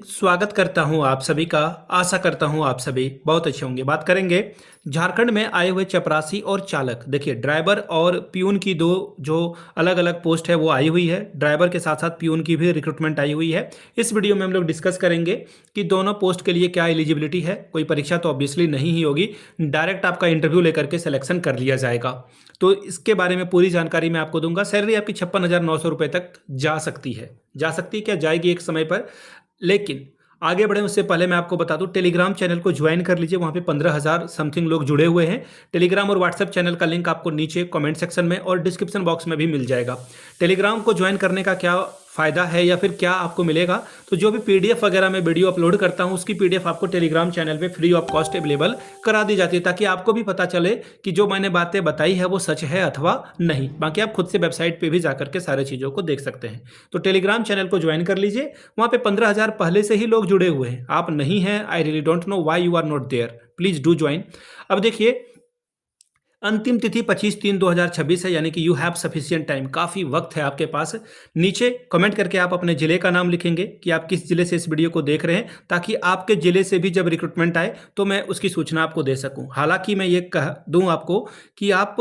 स्वागत करता हूं आप सभी का। आशा करता हूं आप सभी बहुत अच्छे होंगे। बात करेंगे झारखंड में आए हुए चपरासी और चालक। देखिए, ड्राइवर और प्यून की दो जो अलग अलग पोस्ट है वो आई हुई है। ड्राइवर के साथ साथ प्यून की भी रिक्रूटमेंट आई हुई है। इस वीडियो में हम लोग डिस्कस करेंगे कि दोनों पोस्ट के लिए क्या एलिजिबिलिटी है। कोई परीक्षा तो ऑब्वियसली नहीं ही होगी, डायरेक्ट आपका इंटरव्यू लेकर के सिलेक्शन कर लिया जाएगा। तो इसके बारे में पूरी जानकारी मैं आपको दूंगा। सैलरी आपकी 56,900 रुपये तक जा सकती है। क्या जाएगी एक समय पर। लेकिन आगे बढ़े उससे पहले मैं आपको बता दूं, टेलीग्राम चैनल को ज्वाइन कर लीजिए। वहां पे 15,000 समथिंग लोग जुड़े हुए हैं। टेलीग्राम और व्हाट्सएप चैनल का लिंक आपको नीचे कमेंट सेक्शन में और डिस्क्रिप्शन बॉक्स में भी मिल जाएगा। टेलीग्राम को ज्वाइन करने का क्या फ़ायदा है या फिर क्या आपको मिलेगा, तो जो भी पीडीएफ वगैरह मैं वीडियो अपलोड करता हूं उसकी पीडीएफ आपको टेलीग्राम चैनल पे फ्री ऑफ कॉस्ट अवेलेबल करा दी जाती है, ताकि आपको भी पता चले कि जो मैंने बातें बताई है वो सच है अथवा नहीं। बाकी आप खुद से वेबसाइट पे भी जाकर के सारे चीज़ों को देख सकते हैं। तो टेलीग्राम चैनल को ज्वाइन कर लीजिए। वहाँ पे 15,000 पहले से ही लोग जुड़े हुए हैं। आप नहीं हैं, I really don't know why you are not there. Please do join. अब देखिए, अंतिम तिथि 25/3/2026 है, यानी कि यू हैव सफिशिएंट टाइम। काफ़ी वक्त है आपके पास। नीचे कमेंट करके आप अपने ज़िले का नाम लिखेंगे कि आप किस ज़िले से इस वीडियो को देख रहे हैं, ताकि आपके ज़िले से भी जब रिक्रूटमेंट आए तो मैं उसकी सूचना आपको दे सकूं। हालांकि मैं ये कह दूं आपको कि आप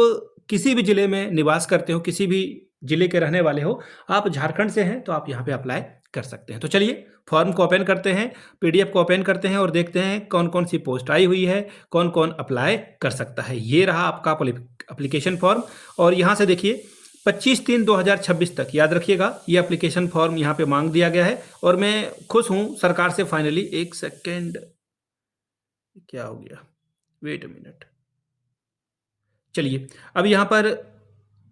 किसी भी ज़िले में निवास करते हो, किसी भी ज़िले के रहने वाले हो, आप झारखंड से हैं तो आप यहाँ पर अप्लाई कर सकते हैं। तो चलिए फॉर्म को ओपन करते हैं, पीडीएफ को ओपन करते हैं और देखते हैं कौन कौन सी पोस्ट आई हुई है, कौन कौन अप्लाई कर सकता है। ये रहा आपका एप्लीकेशन फॉर्म। और यहाँ से देखिए 25/3/2026 तक, याद रखिएगा, ये एप्लीकेशन फॉर्म यहाँ पे मांग दिया गया है। और मैं खुश हूँ सरकार से फाइनली। एक सेकेंड, क्या हो गया, वेट अ मिनट। चलिए अब यहाँ पर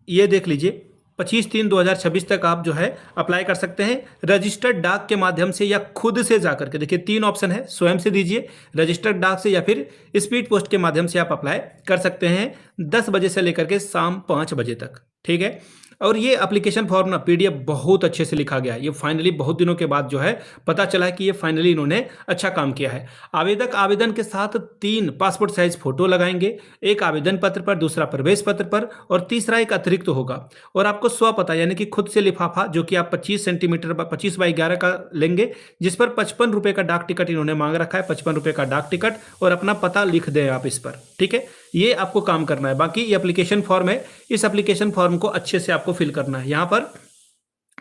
ये देख लीजिए, 25/3/2026 तक आप जो है अप्लाई कर सकते हैं रजिस्टर्ड डाक के माध्यम से या खुद से जाकर के। देखिए 3 ऑप्शन है, स्वयं से दीजिए, रजिस्टर्ड डाक से, या फिर स्पीड पोस्ट के माध्यम से आप अप्लाई कर सकते हैं 10 बजे से लेकर के शाम 5 बजे तक। ठीक है। और ये एप्लीकेशन फॉर्म ना पीडीएफ बहुत अच्छे से लिखा गया है। ये फाइनली बहुत दिनों के बाद जो है पता चला है कि ये फाइनली इन्होंने अच्छा काम किया है। आवेदक आवेदन के साथ 3 पासपोर्ट साइज फोटो लगाएंगे, एक आवेदन पत्र पर, दूसरा प्रवेश पत्र पर और तीसरा एक अतिरिक्त होगा। और आपको स्व पता यानी कि खुद से लिफाफा, जो कि आप 25 सेंटीमीटर 25x11 का लेंगे, जिस पर 55 रुपये का डाक टिकट इन्होंने मांग रखा है। 55 रुपये का डाक टिकट, और अपना पता लिख दें आप इस पर। ठीक है, ये आपको काम करना है। बाकी ये एप्लीकेशन फॉर्म है, इस एप्लीकेशन फॉर्म को अच्छे से आपको फिल करना है। यहाँ पर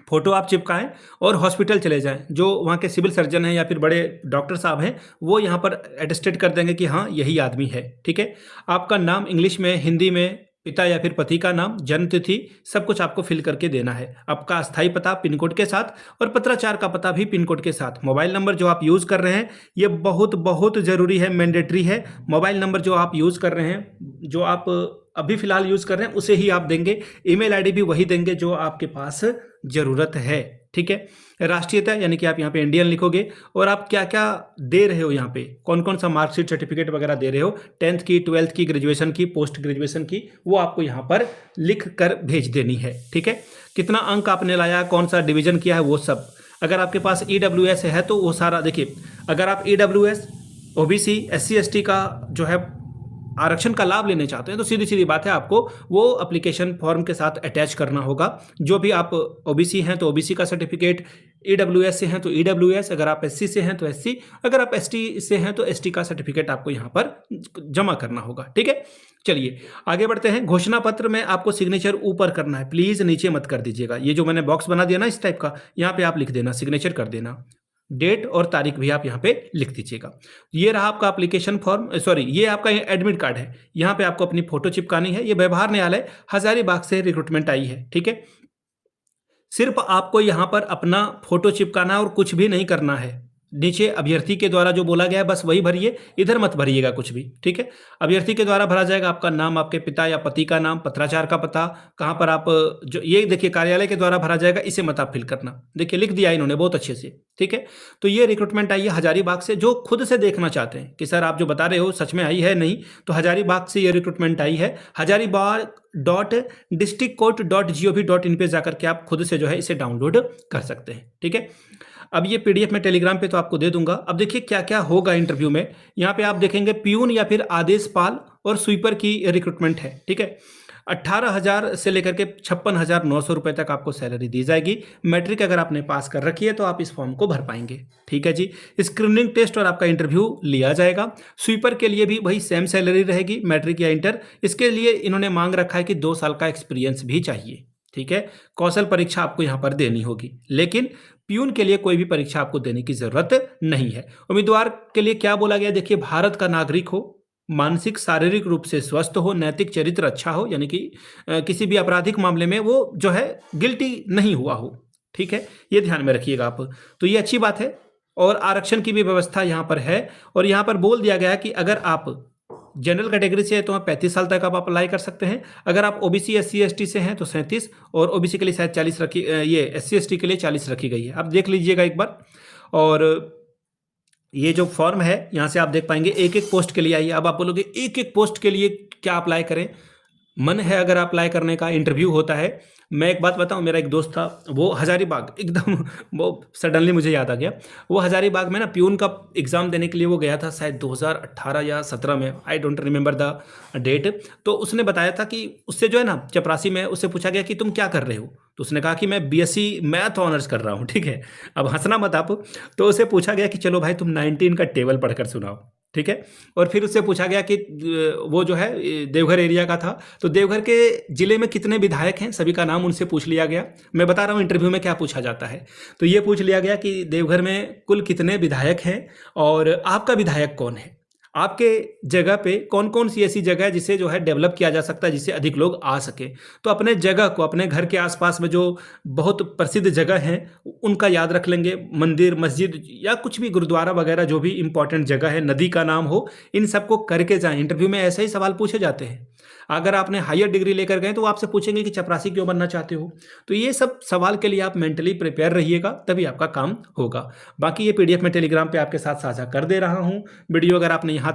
फोटो आप चिपकाएं और हॉस्पिटल चले जाएं। जो वहाँ के सिविल सर्जन हैं या फिर बड़े डॉक्टर साहब हैं, वो यहाँ पर अटेस्टेड कर देंगे कि हाँ यही आदमी है। ठीक है। आपका नाम इंग्लिश में, हिंदी में, पिता या फिर पति का नाम, जन्म तिथि, सब कुछ आपको फिल करके देना है। आपका अस्थायी पता पिन कोड के साथ और पत्राचार का पता भी पिन कोड के साथ। मोबाइल नंबर जो आप यूज़ कर रहे हैं ये बहुत बहुत ज़रूरी है, मैंडेटरी है। मोबाइल नंबर जो आप यूज़ कर रहे हैं, जो आप अभी फिलहाल यूज़ कर रहे हैं, उसे ही आप देंगे। ईमेल आईडी भी वही देंगे जो आपके पास ज़रूरत है। ठीक है। राष्ट्रीयता यानी कि आप यहाँ पे इंडियन लिखोगे, और आप क्या क्या दे रहे हो, यहाँ पे कौन कौन सा मार्कशीट सर्टिफिकेट वगैरह दे रहे हो, 10th की, 12th की, ग्रेजुएशन की, पोस्ट ग्रेजुएशन की, वो आपको यहाँ पर लिख कर भेज देनी है। ठीक है। कितना अंक आपने लाया, कौन सा डिवीजन किया है, वो सब। अगर आपके पास EWS है तो वो सारा देखिए। अगर आप EWS, OBC, SC ST का जो है आरक्षण का लाभ लेने चाहते हैं तो सीधी सीधी बात है, आपको वो एप्लीकेशन फॉर्म के साथ अटैच करना होगा। जो भी आप OBC हैं तो OBC का सर्टिफिकेट, EWS से हैं तो EWS, अगर आप SC से हैं तो SC, अगर आप ST से हैं तो ST का सर्टिफिकेट आपको यहाँ पर जमा करना होगा। ठीक है। चलिए आगे बढ़ते हैं। घोषणा पत्र में आपको सिग्नेचर ऊपर करना है, प्लीज़ नीचे मत कर दीजिएगा। ये जो मैंने बॉक्स बना दिया ना इस टाइप का, यहाँ पे आप लिख देना, सिग्नेचर कर देना। डेट और तारीख भी आप यहाँ पे लिख दीजिएगा। ये रहा आपका एप्लीकेशन फॉर्म, सॉरी ये आपका एडमिट कार्ड है। यहाँ पे आपको अपनी फोटो चिपकानी है। ये व्यवहार न्यायालय हजारीबाग से रिक्रूटमेंट आई है। ठीक है। सिर्फ आपको यहाँ पर अपना फोटो चिपकाना है और कुछ भी नहीं करना है। नीचे अभ्यर्थी के द्वारा जो बोला गया है बस वही भरिए, इधर मत भरिएगा कुछ भी। ठीक है। अभ्यर्थी के द्वारा भरा जाएगा आपका नाम, आपके पिता या पति का नाम, पत्राचार का पता, कहाँ पर आप, जो ये देखिए कार्यालय के द्वारा भरा जाएगा, इसे मत आप फिल करना। देखिए लिख दिया इन्होंने बहुत अच्छे से। ठीक है। तो ये रिक्रूटमेंट आई है हजारीबाग से। जो खुद से देखना चाहते हैं कि सर आप जो बता रहे हो सच में आई है नहीं, तो हजारीबाग से ये रिक्रूटमेंट आई है। hzaribagh.districtcourt.gov.in पे जाकर के आप खुद से जो है इसे डाउनलोड कर सकते हैं। ठीक है। अब ये पीडीएफ में टेलीग्राम पे तो आपको दे दूंगा। अब देखिए क्या क्या होगा इंटरव्यू में। यहाँ पे आप देखेंगे प्यून या फिर आदेशपाल और स्वीपर की रिक्रूटमेंट है। ठीक है। 18,000 से लेकर के 56,900 रुपए तक आपको सैलरी दी जाएगी। मैट्रिक अगर आपने पास कर रखी है तो आप इस फॉर्म को भर पाएंगे। ठीक है जी। स्क्रीनिंग टेस्ट और आपका इंटरव्यू लिया जाएगा। स्वीपर के लिए भी वही सेम सैलरी रहेगी, मैट्रिक या इंटर। इसके लिए इन्होंने मांग रखा है कि 2 साल का एक्सपीरियंस भी चाहिए। ठीक है। कौशल परीक्षा आपको यहाँ पर देनी होगी, लेकिन प्यून के लिए कोई भी परीक्षा आपको देने की जरूरत नहीं है। उम्मीदवार के लिए क्या बोला गया, देखिए, भारत का नागरिक हो, मानसिक शारीरिक रूप से स्वस्थ हो, नैतिक चरित्र अच्छा हो, यानी कि किसी भी आपराधिक मामले में वो जो है गिल्टी नहीं हुआ हो। ठीक है, ये ध्यान में रखिएगा आप। तो ये अच्छी बात है। और आरक्षण की भी व्यवस्था यहाँ पर है। और यहाँ पर बोल दिया गया है कि अगर आप जनरल कैटेगरी से है तो 35 साल तक आप अप्लाई कर सकते हैं। अगर आप ओबीसी एससी एसटी से हैं तो 37, और ओबीसी के लिए शायद 40 रखी, ये एससी एसटी के लिए 40 रखी गई है। आप देख लीजिएगा एक बार। और ये जो फॉर्म है यहाँ से आप देख पाएंगे, एक एक पोस्ट के लिए आइए। अब आप बोलोगे एक एक पोस्ट के लिए क्या अप्लाई करें? मन है अगर अप्लाई करने का, इंटरव्यू होता है। मैं एक बात बताऊं, मेरा एक दोस्त था, वो हजारीबाग एकदम वो सडनली मुझे याद आ गया, वो हजारीबाग में ना प्यून का एग्ज़ाम देने के लिए वो गया था, शायद 2018 या 17 में, I don't remember the date. तो उसने बताया था कि उससे जो है ना चपरासी में, उससे पूछा गया कि तुम क्या कर रहे हो, तो उसने कहा कि मैं बीएससी मैथ ऑनर्स कर रहा हूँ। ठीक है, अब हंसना मत आप। तो उसे पूछा गया कि चलो भाई तुम 19 का टेबल पढ़कर सुनाओ। ठीक है। और फिर उससे पूछा गया कि वो जो है देवघर एरिया का था, तो देवघर के जिले में कितने विधायक हैं, सभी का नाम उनसे पूछ लिया गया। मैं बता रहा हूँ इंटरव्यू में क्या पूछा जाता है। तो ये पूछ लिया गया कि देवघर में कुल कितने विधायक हैं और आपका विधायक कौन है, आपके जगह पे कौन कौन सी ऐसी जगह है जिसे जो है डेवलप किया जा सकता है, जिससे अधिक लोग आ सके। तो अपने जगह को, अपने घर के आसपास में जो बहुत प्रसिद्ध जगह हैं उनका याद रख लेंगे, मंदिर मस्जिद या कुछ भी गुरुद्वारा वगैरह जो भी इंपॉर्टेंट जगह है, नदी का नाम हो, इन सबको करके जाएं। इंटरव्यू में ऐसे ही सवाल पूछे जाते हैं। अगर आपने हायर डिग्री लेकर गए तो वो आपसे पूछेंगे कि चपरासी क्यों बनना चाहते हो। तो ये सब सवाल के लिए आप मेंटली प्रिपेयर रहिएगा, तभी आपका काम होगा। बाकी ये पीडीएफ मैं टेलीग्राम पे आपके साथ साझा कर दे रहा हूँ। वीडियो अगर आपने यहाँ